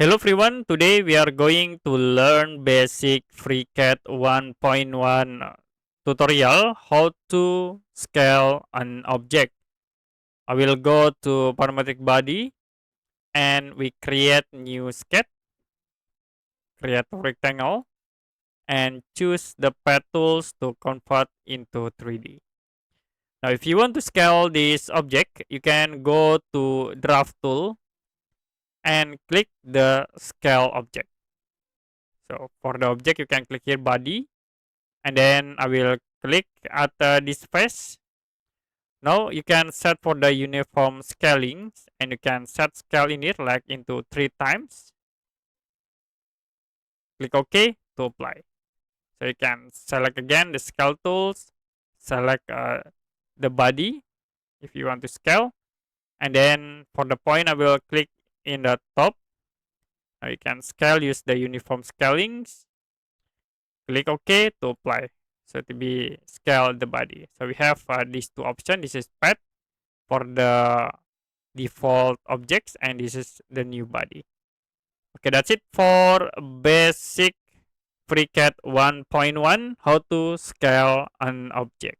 Hello everyone, today we are going to learn basic FreeCAD 1.1 tutorial how to scale an object. I will go to parametric body and we create new sketch, create a rectangle and choose the path tools to convert into 3D. Now if you want to scale this object, you can go to draft tool and click the scale object. So for the object, you can click here body, and then I will click at this face. Now you can set for the uniform scaling, and you can set scale in it like into 3 times. Click OK to apply. So you can select again the scale tools, select the body if you want to scale, and then for the point, I will click in the top. Now you can scale, use the uniform scalings. Click OK to apply. So to be scale the body. So we have these two options. This is path for the default objects, and this is the new body. Okay, that's it for basic FreeCAD 1.1, how to scale an object.